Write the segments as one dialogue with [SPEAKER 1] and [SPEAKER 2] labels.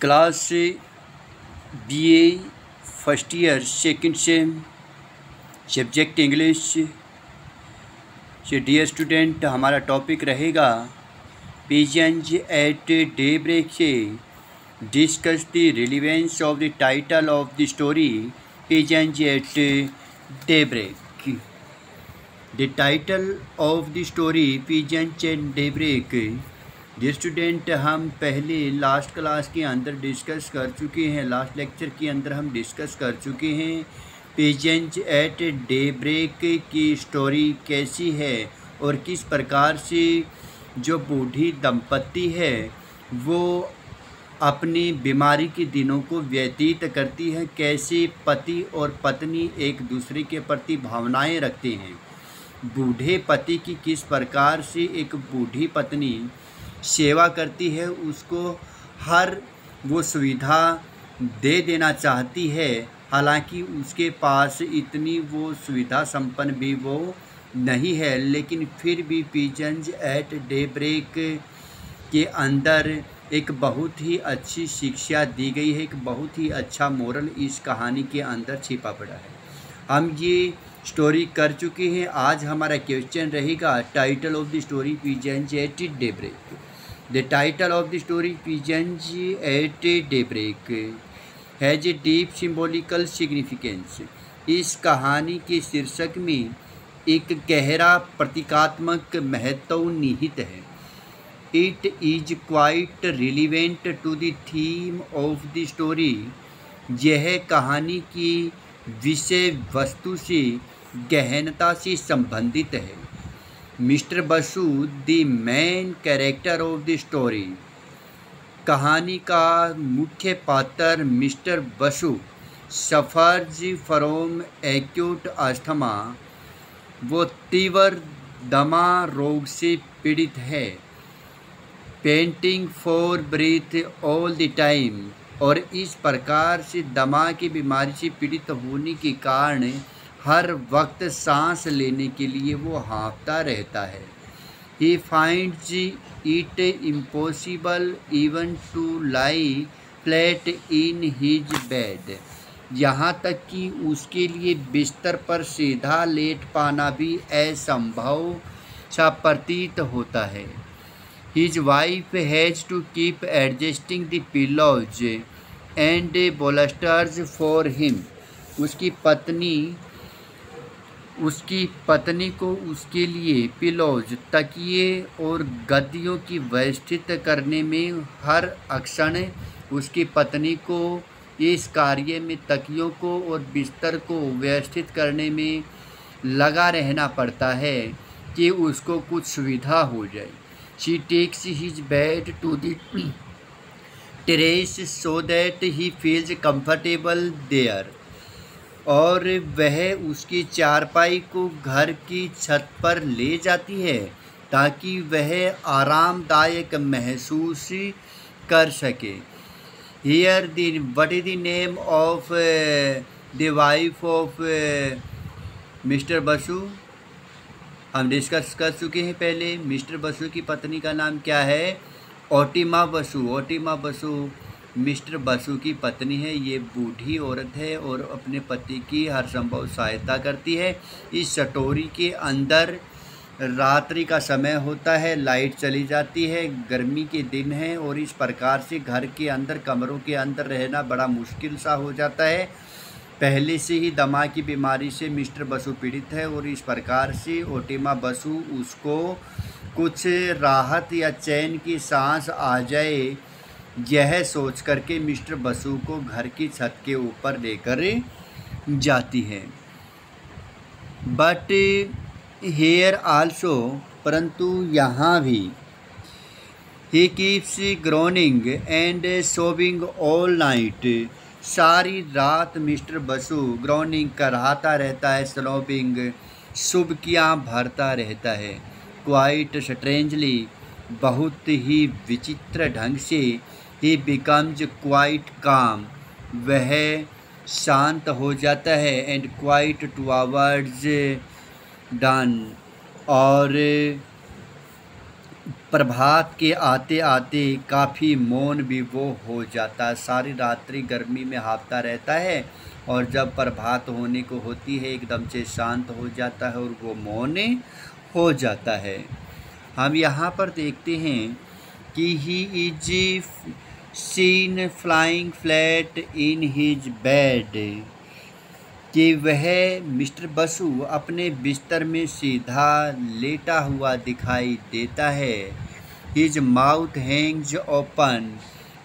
[SPEAKER 1] Class BA first year second sem subject English से dear student, हमारा topic रहेगा pigeons at daybreak से discuss the relevance of the title of the story pigeons at daybreak. The title of the story pigeons at daybreak. Dear student, हम पहले last class के अंदर discuss कर चुके हैं, last lecture के अंदर हम डिस्कस कर चुके हैं पिजन्स एट डे ब्रेक की स्टोरी कैसी है और किस प्रकार से जो बूढ़ी दंपत्ति है वो अपनी बीमारी के दिनों को व्यतीत करती है, कैसे पति और पत्नी एक दूसरे के प्रति भावनाएं रखते हैं। बूढ़े पति की किस प्रकार से एक बूढ़ी पत्नी सेवा करती है, उसको हर वो सुविधा दे देना चाहती है, हालांकि उसके पास इतनी वो सुविधा संपन्न भी वो नहीं है, लेकिन फिर भी पिजन्स एट डे ब्रेक के अंदर एक बहुत ही अच्छी शिक्षा दी गई है, एक बहुत ही अच्छा मोरल इस कहानी के अंदर छिपा पड़ा है। हम ये स्टोरी कर चुके हैं। आज हमारा क्वेश्चन रहेगा title of the story pigeons at daybreak. The title of the story pigeons at daybreak has a deep symbolical significance. इस कहानी के शीर्षक में एक गहरा प्रतीकात्मक महत्व निहित है। It is quite relevant to the theme of the story. यह कहानी की विषय वस्तु से गहनता से संबंधित है। Mister Basu the main character of the story. कहानी का मुख्य पात्र mister Basu suffers from acute asthma. वो तीव्र दमा रोग से पीड़ित है। Panting for breath all the time. और इस प्रकार से दमा की बीमारी से पीड़ित होने के कारण हर वक्त सांस लेने के लिए वो हाँफता रहता है। He finds it impossible even to lie flat in his bed। यहाँ तक कि उसके लिए बिस्तर पर सीधा लेट पाना भी असंभव सा प्रतीत होता है। His wife has to keep adjusting the pillows and bolsters for him। उसकी पत्नी को उसके लिए पिलोज, तकिए और गद्दियों की व्यवस्थित करने में हर क्षण उसकी पत्नी को इस कार्य में तकियों को और बिस्तर को व्यवस्थित करने में लगा रहना पड़ता है कि उसको कुछ सुविधा हो जाए। She takes his bed to the terrace so that he feels comfortable there. और वह उसकी चारपाई को घर की छत पर ले जाती है ताकि वह आरामदायक महसूस कर सके। Here what is the name of the wife of mister Basu. हम डिस्कस कर चुके हैं पहले। मिस्टर बसु की पत्नी का नाम क्या है? ओटिमा बसु। ओटिमा बसु मिस्टर बसु की पत्नी है। ये बूढ़ी औरत है और अपने पति की हर संभव सहायता करती है। इस स्टोरी के अंदर रात्रि का समय होता है, लाइट चली जाती है, गर्मी के दिन है और इस प्रकार से घर के अंदर कमरों के अंदर रहना बड़ा मुश्किल सा हो जाता है। पहले से ही दमा की बीमारी से मिस्टर बसु पीड़ित है और इस प्रकार से ओटिमा बसु उसको कुछ राहत या चैन की सांस आ जाए, यह सोच करके मिस्टर बसु को घर की छत के ऊपर लेकर जाती है। बट हेयर आल्सो, परंतु यहाँ भी he keeps groaning and सोबिंग all night. सारी रात मिस्टर बसु ग्रोनिंग कराता रहता है, स्लोबिंग सुबकियाँ भरता रहता है। क्वाइट स्ट्रेंजली, बहुत ही विचित्र ढंग से He becomes quite calm। वह शांत हो जाता है। and quite towards dawn। और प्रभात के आते आते काफ़ी मौन भी वो हो जाता है। सारी रात्रि गर्मी में हाफता रहता है और जब प्रभात होने को होती है एकदम से शांत हो जाता है और वो मौन हो जाता है। हम यहाँ पर देखते हैं कि he is seen flying flat in his bed, कि वह मिस्टर बसु अपने बिस्तर में सीधा लेटा हुआ दिखाई देता है। हिज माउथ हैंग्स ओपन,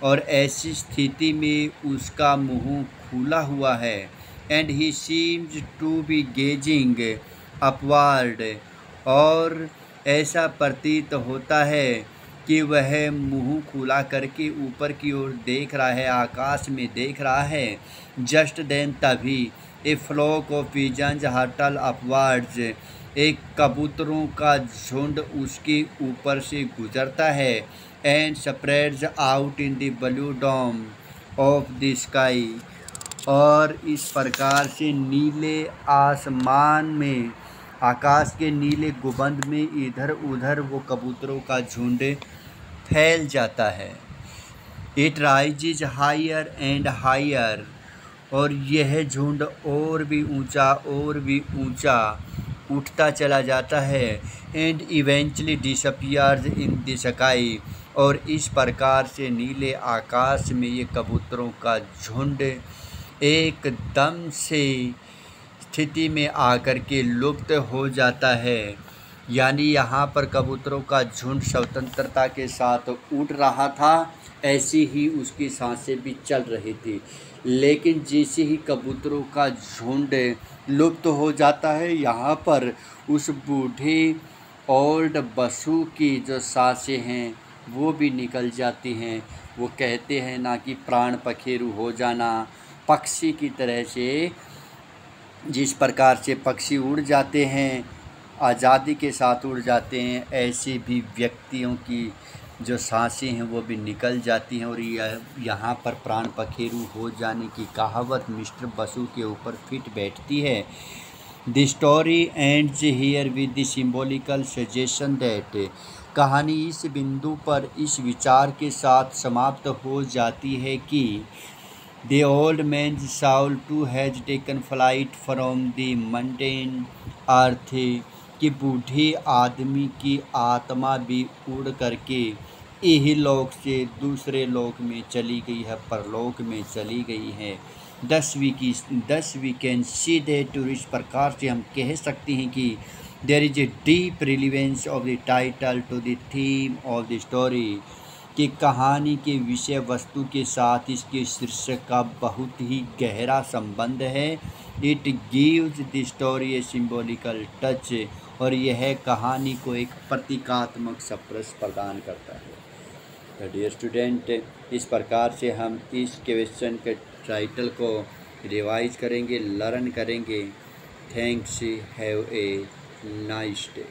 [SPEAKER 1] और ऐसी स्थिति में उसका मुंह खुला हुआ है। And he seems to be gazing upward, और ऐसा प्रतीत होता है कि वह मुंह खुला करके ऊपर की ओर देख रहा है, आकाश में देख रहा है। जस्ट देन तभी a flock of pigeons hurtle upwards, एक कबूतरों का झुंड उसके ऊपर से गुजरता है। And spreads out in the blue dome of the sky, और इस प्रकार से नीले आसमान में, आकाश के नीले गुंबद में इधर उधर वो कबूतरों का झुंड फैल जाता है। It rises higher and higher, और यह झुंड और भी ऊंचा उठता चला जाता है। And eventually disappears in the sky, और इस प्रकार से नीले आकाश में ये कबूतरों का झुंड एकदम से स्थिति में आकर के लुप्त हो जाता है। यानी यहाँ पर कबूतरों का झुंड स्वतंत्रता के साथ उड़ रहा था, ऐसी ही उसकी सांसें भी चल रही थी। लेकिन जैसे ही कबूतरों का झुंड लुप्त हो जाता है, यहाँ पर उस बूढ़े ओल्ड बसु की जो सांसें हैं वो भी निकल जाती हैं। वो कहते हैं ना कि प्राण पखेरु हो जाना, पक्षी की तरह से, जिस प्रकार से पक्षी उड़ जाते हैं, आज़ादी के साथ उड़ जाते हैं, ऐसे भी व्यक्तियों की जो सांसें हैं वो भी निकल जाती हैं। और यहाँ पर प्राण पखेरु हो जाने की कहावत मिस्टर बसु के ऊपर फिट बैठती है। The story ends here with the symbolical suggestion that, कहानी इस बिंदु पर इस विचार के साथ समाप्त हो जाती है कि the old man's soul too has taken flight from the mundane earth, कि बूढ़े आदमी की आत्मा भी उड़ करके यही लोक से दूसरे लोक में चली गई है, परलोक में चली गई है। दस वी कैन सी दैट, इस प्रकार से हम कह सकते हैं कि there is a deep relevance of the title to the theme of the story, कि कहानी के विषय वस्तु के साथ इसके शीर्षक का बहुत ही गहरा संबंध है। It gives the story A symbolical touch, और यह कहानी को एक प्रतीकात्मक स्पर्श प्रदान करता है। तो डियर स्टूडेंट, इस प्रकार से हम इस क्वेश्चन के टाइटल को रिवाइज करेंगे, लर्न करेंगे। Thanks, have a nice day.